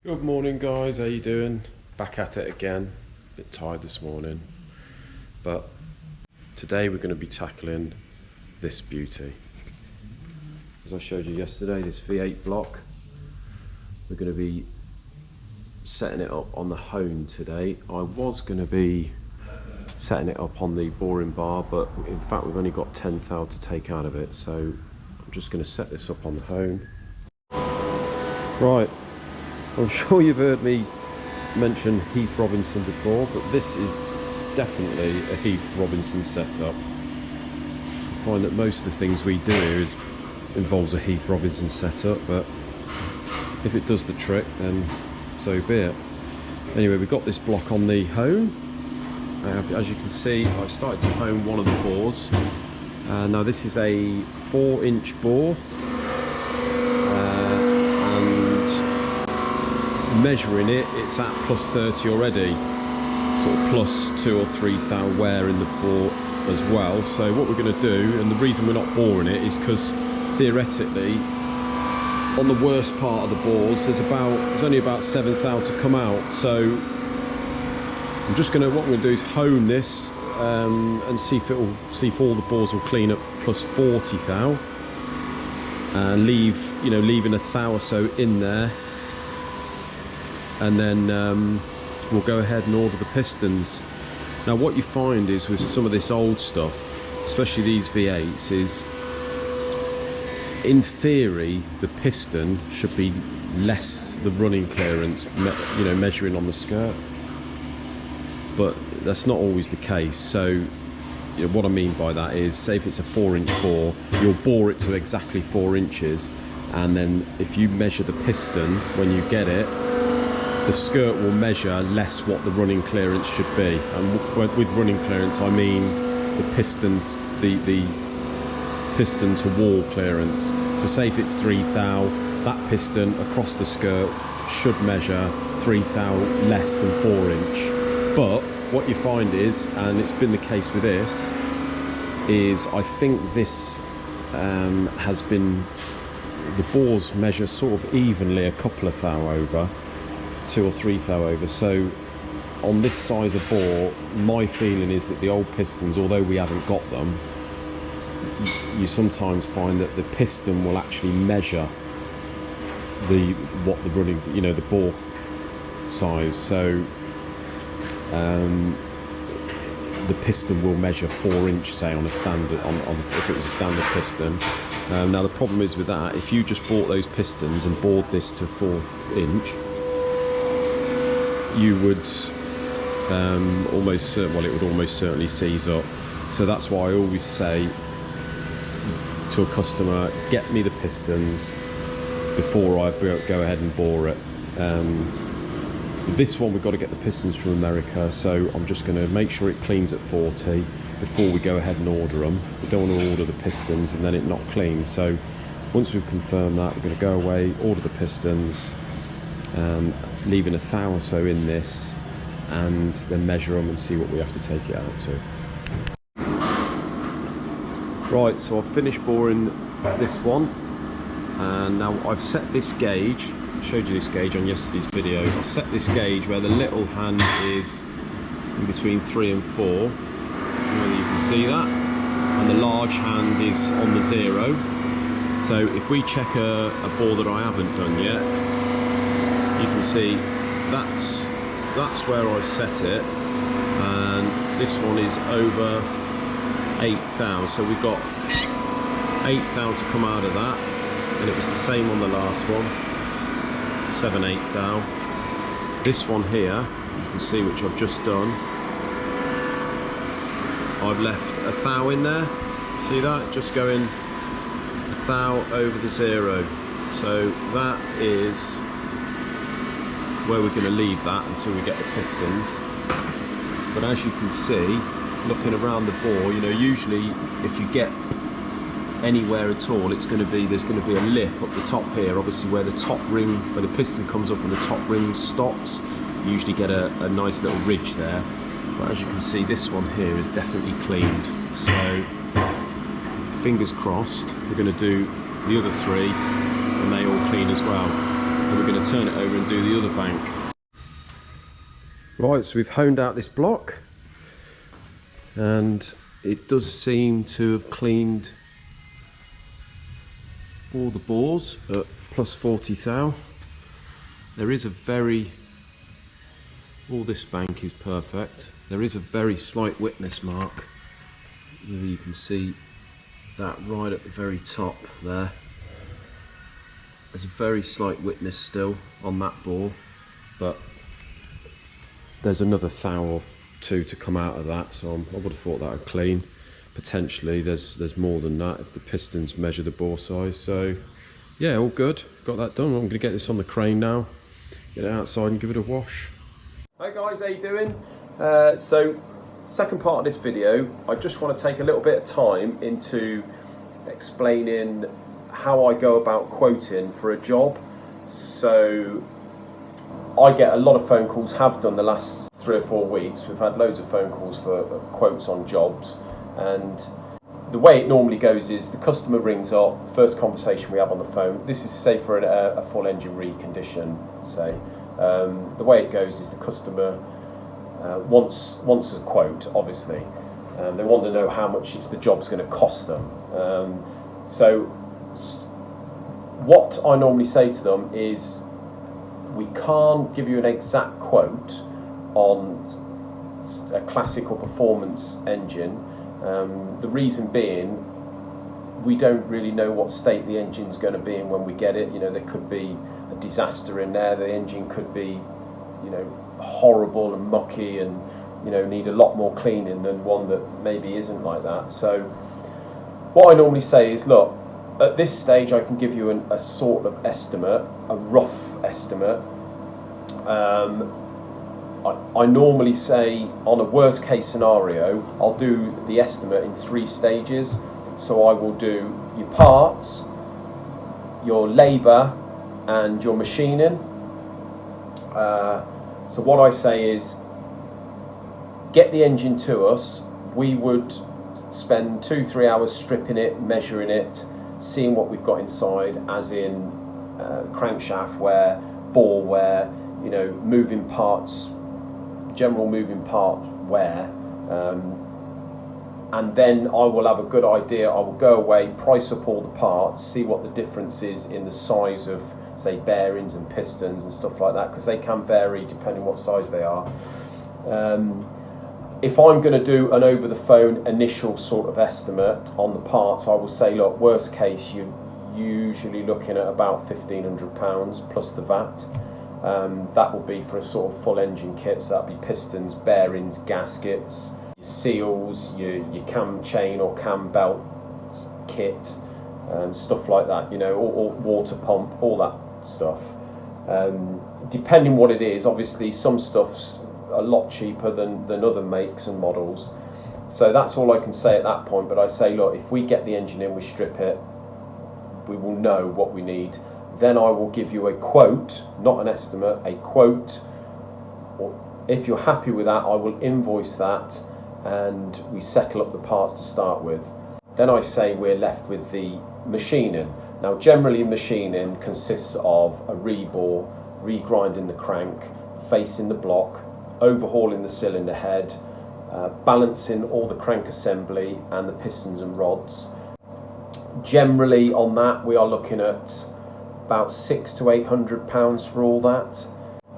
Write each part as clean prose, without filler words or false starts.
Good morning guys, how you doing? Back at it again. A bit tired this morning, but today we're going to be tackling this beauty. As I showed you yesterday, this V8 block, we're going to be setting it up on the hone today. I was going to be setting it up on the boring bar, but in fact we've only got 10 thou to take out of it, so I'm just going to set this up on the hone. Right, I'm sure you've heard me mention Heath Robinson before, but this is definitely a Heath Robinson setup. I find that most of the things we do here involves a Heath Robinson setup, but if it does the trick, then so be it. Anyway, we've got this block on the hone. As you can see, I've started to hone one of the bores. Now this is a 4-inch bore, measuring it, it's at plus 30 already, sort of plus 2 or 3 thou wear in the bore as well. So what we're going to do, and the reason we're not boring it, is because theoretically on the worst part of the bores there's only about 7 thou to come out. So I'm just what I'm going to do is hone this and see if all the bores will clean up plus 40 thou, and leaving a thou or so in there. And then we'll go ahead and order the pistons. Now what you find is with some of this old stuff, especially these V8s, is in theory the piston should be less the running clearance, measuring on the skirt, but that's not always the case. So what I mean by that is, say if it's a 4-inch bore, you'll bore it to exactly 4 inches, and then if you measure the piston when you get it, the skirt will measure less what the running clearance should be. And with running clearance I mean the piston to wall clearance. So say if it's 3 thou, that piston across the skirt should measure 3 thou less than 4-inch. But what you find is, and it's been the case with this, is I think this has been, the bores measure sort of evenly a couple of thou over, 2 or 3 thou over. So on this size of bore, my feeling is that the old pistons, although we haven't got them, you sometimes find that the piston will actually measure the running, the bore size. So the piston will measure 4-inch, say on a standard, if it was a standard piston. Now the problem is with that, if you just bought those pistons and bored this to 4-inch, you would it would almost certainly seize up. So that's why I always say to a customer, get me the pistons before I go ahead and bore it. This one we've got to get the pistons from America, so I'm just going to make sure it cleans at 40 before we go ahead and order them. We don't want to order the pistons and then it not clean. So once we've confirmed that, we're going to go away, order the pistons, leaving a thou or so in this, and then measure them and see what we have to take it out to. Right, so I've finished boring this one, and now I've set this gauge. I showed you this gauge on yesterday's video. I've set this gauge where the little hand is in between 3 and 4, whether you can see that, and the large hand is on the 0. So if we check a bore that I haven't done yet, you can see that's where I set it, and this one is over 8 thou. So we've got 8 thou to come out of that, and it was the same on the last one, 7-8 thou. This one here, you can see, which I've just done, I've left a thou in there. See that? Just going a thou over the 0. So that is where we're going to leave that until we get the pistons. But as you can see, looking around the bore, usually if you get anywhere at all, there's going to be a lip up the top here, obviously where the top ring, where the piston comes up and the top ring stops. You usually get a nice little ridge there, but as you can see, this one here is definitely cleaned. So fingers crossed, we're going to do the other 3 and they all clean as well. and we're going to turn it over and do the other bank. Right, so we've honed out this block, and it does seem to have cleaned all the bores at plus 40 thou. There is a very, all this bank is perfect. There is a very slight witness mark. You can see that right at the very top there. There's a very slight witness still on that bore, but there's another thou or two to come out of that, so I would have thought that would clean. Potentially there's more than that if the pistons measure the bore size. So yeah, all good, got that done. I'm going to get this on the crane now, get it outside and give it a wash. Hi guys, how you doing? So second part of this video, I just want to take a little bit of time into explaining how I go about quoting for a job. So I get a lot of phone calls, have done the last 3 or 4 weeks. We've had loads of phone calls for quotes on jobs, and the way it normally goes is the customer rings up, first conversation we have on the phone. This is say for a full engine recondition, say. The way it goes is the customer wants a quote, obviously. They want to know how much the job's going to cost them. So what I normally say to them is, we can't give you an exact quote on a classic or performance engine. The reason being, we don't really know what state the engine's going to be in when we get it. You know, there could be a disaster in there. The engine could be, you know, horrible and mucky and, you know, need a lot more cleaning than one that maybe isn't like that. So what I normally say is, look, at this stage I can give you a sort of estimate, a rough estimate. I normally say, on a worst case scenario, I'll do the estimate in 3 stages. So I will do your parts, your labour and your machining. So what I say is, get the engine to us. We would spend 2-3 hours stripping it, measuring it, seeing what we've got inside, as in crankshaft wear, bore wear, you know, moving parts, general moving part wear, and then I will have a good idea. I will go away, price up all the parts, see what the difference is in the size of, say, bearings and pistons and stuff like that, because they can vary depending what size they are. If I'm going to do an over the phone initial sort of estimate on the parts, I will say, look, worst case, you're usually looking at about £1,500 plus the VAT. That will be for a sort of full engine kit, so that'll be pistons, bearings, gaskets, seals, your cam chain or cam belt kit, stuff like that, you know, or water pump, all that stuff. Depending what it is, obviously some stuff's a lot cheaper than other makes and models. So that's all I can say at that point. But I say, look, if we get the engine in, we strip it, we will know what we need. Then I will give you a quote, not an estimate, a quote. If you're happy with that, I will invoice that and we settle up the parts to start with. Then I say we're left with the machining. Now generally machining consists of a rebore, regrinding the crank, facing the block, overhauling the cylinder head, balancing all the crank assembly and the pistons and rods. Generally on that we are looking at about £600 to £800 for all that.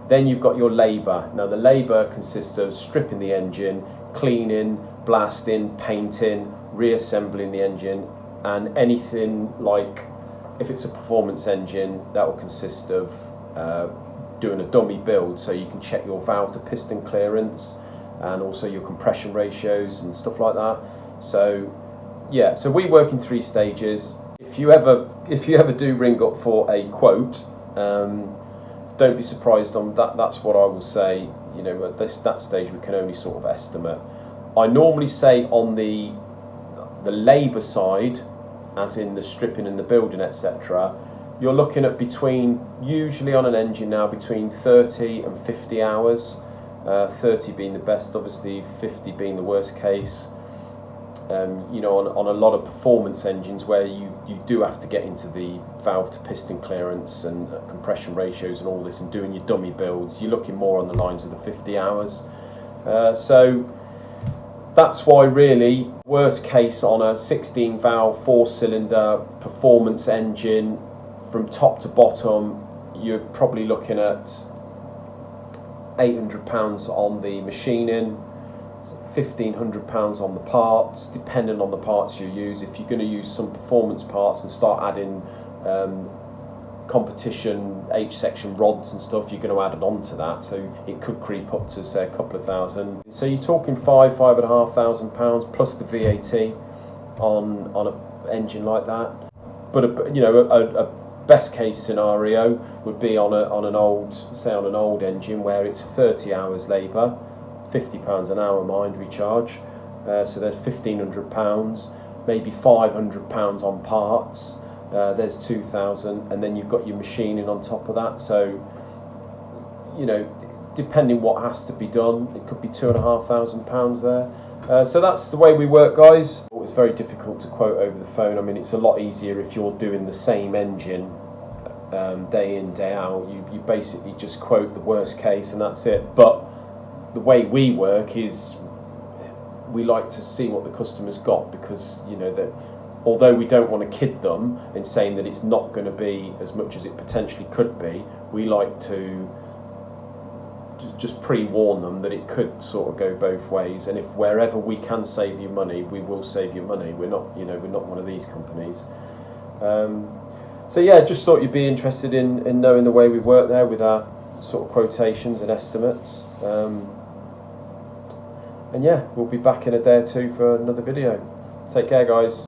Then you've got your labour. Now the labour consists of stripping the engine, cleaning, blasting, painting, reassembling the engine, and anything like, if it's a performance engine, that will consist of doing a dummy build, so you can check your valve to piston clearance and also your compression ratios and stuff like that. So yeah, so we work in 3 stages. If you ever do ring up for a quote, don't be surprised on that. That's what I will say. You know, at that stage we can only sort of estimate. I normally say on the labour side, as in the stripping and the building, etc., you're looking at usually on an engine now, between 30 and 50 hours. 30 being the best, obviously 50 being the worst case. you know, on a lot of performance engines where you do have to get into the valve to piston clearance and compression ratios and all this and doing your dummy builds, you're looking more on the lines of the 50 hours. So that's why really, worst case on a 16 valve 4-cylinder performance engine, from top to bottom, you're probably looking at £800 on the machining, £1,500 on the parts, depending on the parts you use. If you're going to use some performance parts and start adding competition H-section rods and stuff, you're going to add it on to that, so it could creep up to say a couple of thousand. So you're talking £5,500 plus the VAT on an engine like that. But a best case scenario would be on an old engine where it's 30 hours labour, £50 an hour, mind, recharge. So there's £1,500, maybe £500 on parts. There's 2,000, and then you've got your machining on top of that. So, you know, depending what has to be done, it could be £2,500 there. So that's the way we work, guys. It's very difficult to quote over the phone. I mean, it's a lot easier if you're doing the same engine day in, day out. You basically just quote the worst case and that's it. But the way we work is we like to see what the customer's got, because, you know, that although we don't want to kid them in saying that it's not going to be as much as it potentially could be, we like to just pre-warn them that it could sort of go both ways, and if wherever we can save you money, we will save you money. We're not, you know, we're not one of these companies. So yeah, just thought you'd be interested in knowing the way we work there with our sort of quotations and estimates. And yeah, we'll be back in a day or two for another video. Take care, guys.